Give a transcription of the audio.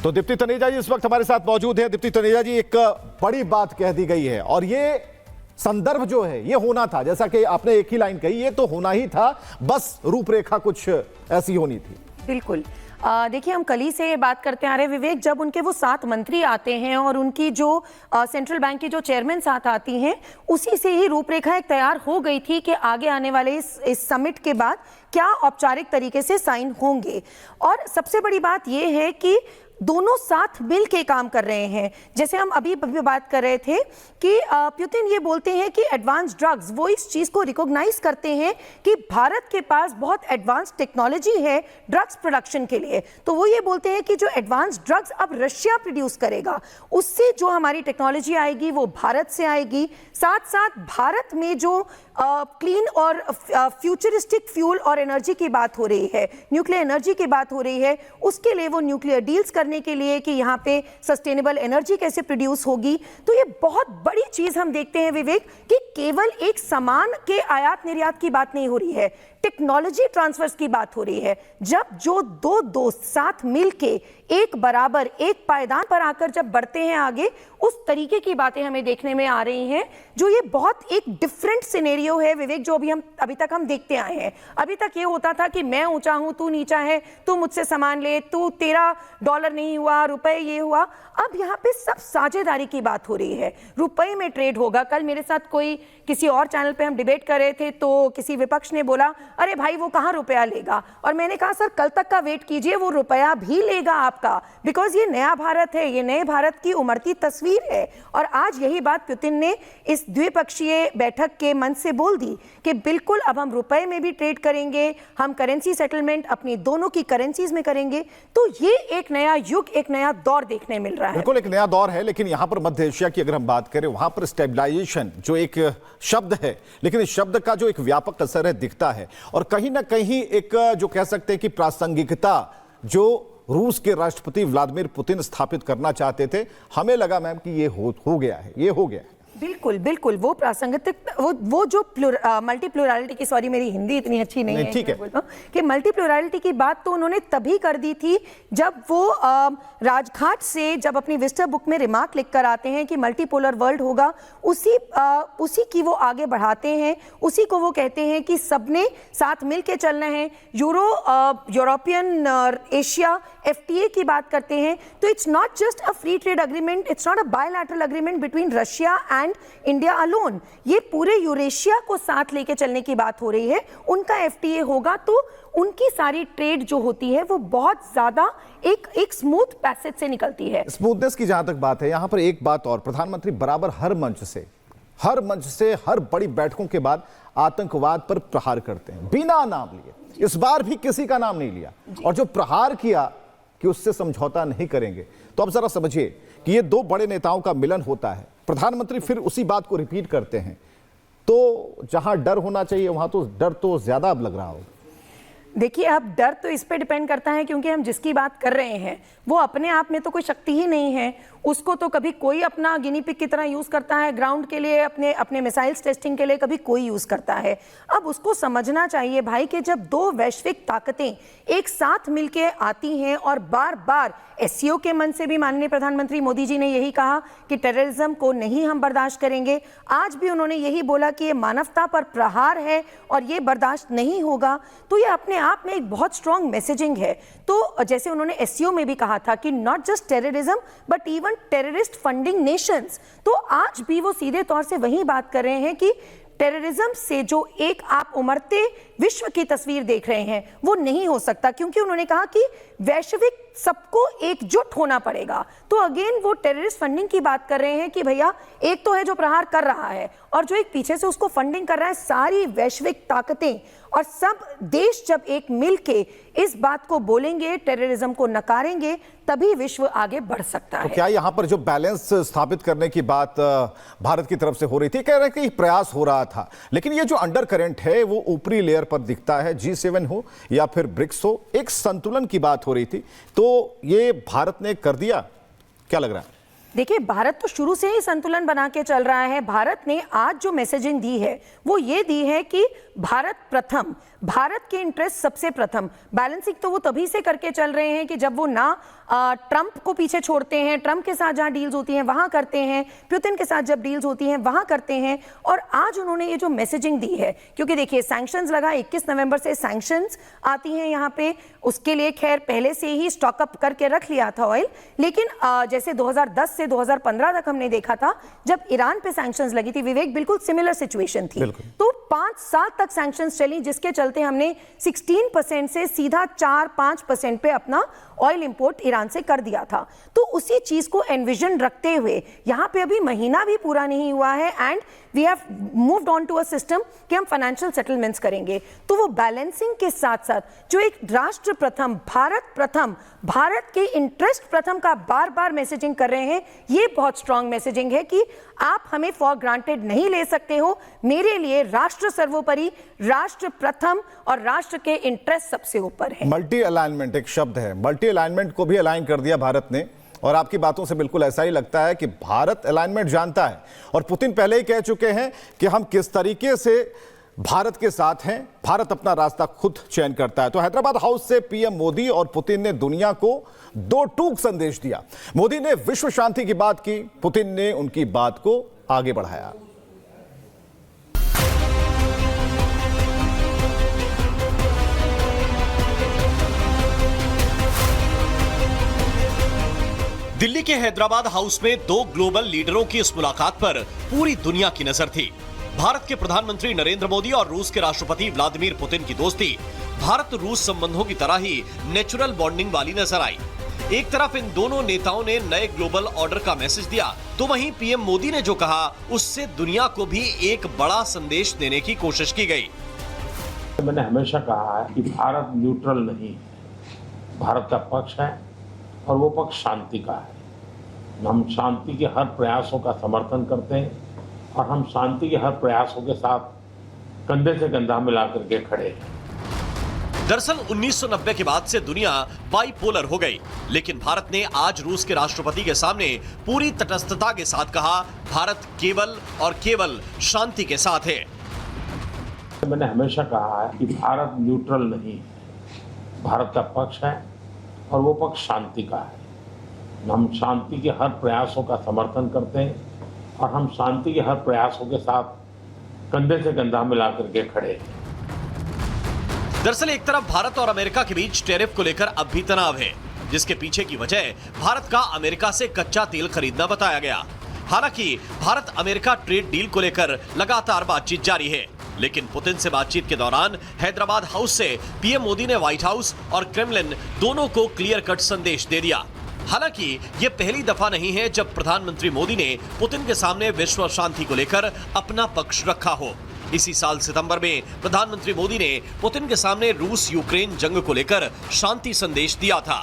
तो दीप्ति तनेजा जी इस वक्त हमारे साथ मौजूद है। दीप्ति तनेजा जी, एक बड़ी बात कह दी गई है और ये संदर्भ जो है ये होना था, जैसा कि आपने एक ही लाइन कही, ये तो होना ही था, बस रूपरेखा कुछ ऐसी होनी थी। बिल्कुल। देखिए, हम कल ही से बात करते आ रहे हैं विवेक, जब उनके वो 7 मंत्री आते हैं और उनकी जो सेंट्रल बैंक की जो चेयरमैन साथ आती हैं, उसी से ही रूपरेखा एक तैयार हो गई थी कि आगे आने वाले इस समिट के बाद क्या औपचारिक तरीके से साइन होंगे। और सबसे बड़ी बात यह है कि दोनों साथ मिल के काम कर रहे हैं। जैसे हम अभी बात कर रहे थे कि पुतिन ये बोलते हैं कि एडवांस ड्रग्स, वो इस चीज़ को रिकॉग्नाइज करते हैं कि भारत के पास बहुत एडवांस टेक्नोलॉजी है ड्रग्स प्रोडक्शन के लिए। तो वो ये बोलते हैं कि जो एडवांस ड्रग्स अब रशिया प्रोड्यूस करेगा, उससे जो हमारी टेक्नोलॉजी आएगी वो भारत से आएगी। साथ साथ भारत में जो क्लीन और फ्यूचरिस्टिक फ्यूल और एनर्जी की बात हो रही है, न्यूक्लियर एनर्जी की बात हो रही है, उसके लिए वो न्यूक्लियर डील्स करने के लिए कि यहाँ पे सस्टेनेबल एनर्जी कैसे प्रोड्यूस होगी। तो ये बहुत बड़ी चीज हम देखते हैं विवेक कि केवल एक सामान के आयात निर्यात की बात नहीं हो रही है, टेक्नोलॉजी ट्रांसफर्स की बात हो रही है। जब जो दो दोस्त साथ मिलके एक बराबर एक पायदान पर आकर जब बढ़ते हैं आगे, उस तरीके की बातें हमें देखने में आ रही हैं, जो ये बहुत एक डिफरेंट सिनेरियो है विवेक, जो अभी तक हम देखते आए हैं। अभी तक ये होता था कि मैं ऊंचा हूं, तू नीचा है, तू मुझसे सामान ले, तू तेरा डॉलर नहीं हुआ, रुपए ये हुआ। अब यहाँ पे सब साझेदारी की बात हो रही है, रुपए में ट्रेड होगा। कल मेरे साथ कोई किसी और चैनल पे हम डिबेट कर रहे थे, तो किसी विपक्ष ने बोला, अरे भाई वो कहाँ रुपया लेगा, और मैंने कहा सर कल तक का वेट कीजिए, वो रुपया भी लेगा आपका, बिकॉज ये नया भारत है, ये नए भारत की उमड़ती तस्वीर है। और आज यही बात पुतिन ने इस द्विपक्षीय बैठक के मंच से बोल दी कि बिल्कुल अब हम रुपए में भी ट्रेड करेंगे, हम करेंसी सेटलमेंट अपनी दोनों की करेंसीज में करेंगे। तो ये एक नया युग, एक नया दौर देखने मिल रहा है। बिल्कुल एक नया दौर है, लेकिन यहां पर मध्य एशिया की अगर हम बात करें, वहां पर स्टेबलाइजेशन जो एक शब्द है, लेकिन इस शब्द का जो एक व्यापक असर है दिखता है, और कहीं ना कहीं एक जो कह सकते हैं कि प्रासंगिकता जो रूस के राष्ट्रपति व्लादिमीर पुतिन स्थापित करना चाहते थे, हमें लगा मैम कि ये हो गया है, ये हो गया है। बिल्कुल बिल्कुल, वो प्रासंगिक वो जो मल्टी प्लुरलिटी की, सॉरी मेरी हिंदी इतनी अच्छी नहीं है, ठीक है कि मल्टी प्लुरलिटी की बात तो उन्होंने तभी कर दी थी जब वो राजघाट से जब अपनी विजिटर बुक में रिमार्क लिख कर आते हैं कि मल्टीपोलर वर्ल्ड होगा, उसी की वो आगे बढ़ाते हैं, उसी को वो कहते हैं कि सबने साथ मिल के चलना है। यूरोपियन एशिया FTA की बात करते हैं, तो it's not just a free trade agreement, it's not a bilateral agreement between Russia and India alone, ये पूरे यूरेशिया को साथ लेके चलने की बात हो रही है। उनका FTA होगा तो उनकी सारी ट्रेड जो होती है वो बहुत ज्यादा एक स्मूथ पैसेज से निकलती है। स्मूथनेस की जहां तक बात है, यहां पर एक बात और, प्रधानमंत्री बराबर हर मंच से हर बड़ी बैठकों के बाद आतंकवाद पर प्रहार करते हैं बिना नाम लिए। इस बार भी किसी का नाम नहीं लिया, और जो प्रहार किया कि उससे समझौता नहीं करेंगे। तो अब जरा समझिए कि ये दो बड़े नेताओं का मिलन होता है, प्रधानमंत्री फिर उसी बात को रिपीट करते हैं, तो जहां डर होना चाहिए वहां तो डर तो ज्यादा अब लग रहा हो। देखिए, अब डर तो इस पे डिपेंड करता है, क्योंकि हम जिसकी बात कर रहे हैं वो अपने आप में तो कोई शक्ति ही नहीं है। उसको तो कभी कोई अपना गिनी पिग की तरह यूज करता है ग्राउंड के लिए, अपने मिसाइल्स टेस्टिंग के लिए, कभी कोई यूज करता है। अब उसको समझना चाहिए भाई कि जब दो वैश्विक ताकतें एक साथ मिलके आती हैं और बार बार SCO के मन से भी माननीय प्रधानमंत्री मोदी जी ने यही कहा कि टेररिज्म को नहीं हम बर्दाश्त करेंगे। आज भी उन्होंने यही बोला कि ये मानवता पर प्रहार है और ये बर्दाश्त नहीं होगा। तो ये अपने आप में एक बहुत स्ट्रॉन्ग मैसेजिंग है। तो जैसे उन्होंने SCO में भी कहा था कि not just terrorism but even terrorist funding Nations, तो आज भी वो सीधे तौर से वही बात कर रहे हैं कि टेररिज्म से जो एक आप उमड़ते विश्व की तस्वीर देख रहे हैं वो नहीं हो सकता, क्योंकि उन्होंने कहा कि वैश्विक सबको एकजुट होना पड़ेगा। तो अगेन वो टेररिस्ट फंडिंग की बात कर रहे हैं कि भैया एक तो है जो प्रहार कर रहा है, और जो एक पीछे से उसको फंडिंग कर रहा है, सारी वैश्विक ताकतें और सब देश जब एक मिलके इस बात को बोलेंगे, टेररिज्म को नकारेंगे, तभी विश्व आगे बढ़ सकता है। तो क्या यहाँ पर जो बैलेंस स्थापित करने की बात भारत की तरफ से हो रही थी, कह रहे कि प्रयास हो रहा था, लेकिन ये जो अंडर करंट है वो ऊपरी लेयर पर दिखता है, G7 हो या फिर ब्रिक्स हो, एक संतुलन की बात हो रही थी, तो ये भारत ने कर दिया, क्या लग रहा है? देखिए, भारत तो शुरू से ही संतुलन बना के चल रहा है। भारत ने आज जो मैसेजिंग दी है वो ये दी है कि भारत प्रथम, भारत के इंटरेस्ट सबसे प्रथम। बैलेंसिंग तो वो तभी से करके चल रहे हैं कि जब वो ना ट्रंप को पीछे छोड़ते हैं, ट्रंप के साथ जहां डील्स होती हैं वहां करते हैं, पुतिन के साथ जब डील्स होती हैं वहां करते हैं। और आज उन्होंने ये जो मैसेजिंग दी है, क्योंकि देखिए सैंक्शंस लगा, 21 नवंबर से सैंक्शंस आती हैं यहाँ पे, उसके लिए खैर पहले से ही स्टॉक अप करके रख लिया था ऑयल। लेकिन जैसे 2010 से 2015 तक हमने देखा था जब ईरान पे सैंक्शंस लगी थी, विवेक, बिल्कुल सिमिलर सिचुएशन थी। तो 5 साल तक सैंक्शंस चली, जिसके चलते हमने 16% से सीधा 4-5% पे अपना ऑयल इंपोर्ट ईरान से कर दिया था। तो उसी चीज को एनविजन रखते हुए यहाँ पे अभी महीना भी पूरा नहीं हुआ है and we have moved on to a system कि हम फाइनेंशियल सेटलमेंट्स करेंगे। तो वो बैलेंसिंग के साथ साथ जो एक राष्ट्र प्रथम, भारत के इंटरेस्ट प्रथम का बार बार मैसेजिंग कर रहे हैं, ये बहुत स्ट्रांग मैसेजिंग है कि आप हमें फॉर ग्रांटेड नहीं ले सकते हो। मेरे लिए राष्ट्र सर्वोपरि, राष्ट्र प्रथम और राष्ट्र के इंटरेस्ट सबसे ऊपर है। मल्टी अलाइनमेंट एक शब्द है, मल्टी अलाइनमेंट को भी अलाइन कर दिया भारत ने, और आपकी बातों से बिल्कुल ऐसा ही लगता है कि भारत अलाइनमेंट जानता है। और पुतिन पहले ही कह चुके हैं कि हम किस तरीके से भारत के साथ हैं, भारत अपना रास्ता खुद चयन करता है। तो हैदराबाद हाउस से पीएम मोदी और पुतिन ने दुनिया को 2 टूक संदेश दिया। मोदी ने विश्व शांति की बात की, पुतिन ने उनकी बात को आगे बढ़ाया। दिल्ली के हैदराबाद हाउस में 2 ग्लोबल लीडरों की इस मुलाकात पर पूरी दुनिया की नजर थी। भारत के प्रधानमंत्री नरेंद्र मोदी और रूस के राष्ट्रपति व्लादिमीर पुतिन की दोस्ती भारत रूस संबंधों की तरह ही नेचुरल बॉन्डिंग वाली नजर आई। एक तरफ इन दोनों नेताओं ने नए ग्लोबल ऑर्डर का मैसेज दिया, तो वहीं पीएम मोदी ने जो कहा उससे दुनिया को भी एक बड़ा संदेश देने की कोशिश की गई। मैंने हमेशा कहा है कि भारत न्यूट्रल नहीं है, भारत का पक्ष है और वो पक्ष शांति का है। हम शांति के हर प्रयासों का समर्थन करते हैं और हम शांति के हर प्रयासों के साथ कंधे से कंधा मिलाकर के खड़े हैं। दरअसल 1990 के बाद से दुनिया बाइपोलर हो गई, लेकिन भारत ने आज रूस के राष्ट्रपति के सामने पूरी तटस्थता के साथ कहा, भारत केवल और केवल शांति के साथ है। मैंने हमेशा कहा है कि भारत न्यूट्रल नहीं है, भारत का पक्ष है और वो पक्ष शांति का है। हम शांति के हर प्रयासों का समर्थन करते हैं और हम शांति के हर प्रयासों के साथ कंधे से कंधा मिलाकर के खड़े हैं। दरअसल एक तरफ भारत और अमेरिका के बीच टैरिफ को लेकर अब भी तनाव है, जिसके पीछे की वजह भारत का अमेरिका से कच्चा तेल खरीदना बताया गया। हालांकि भारत अमेरिका ट्रेड डील को लेकर लगातार बातचीत जारी है, लेकिन पुतिन से बातचीत के दौरान हैदराबाद हाउस से पीएम मोदी ने व्हाइट हाउस और क्रेमलिन दोनों को क्लियर कट संदेश दे दिया। हालांकि ये पहली दफा नहीं है जब प्रधानमंत्री मोदी ने पुतिन के सामने विश्व शांति को लेकर अपना पक्ष रखा हो। इसी साल सितंबर में प्रधानमंत्री मोदी ने पुतिन के सामने रूस यूक्रेन जंग को लेकर शांति संदेश दिया था।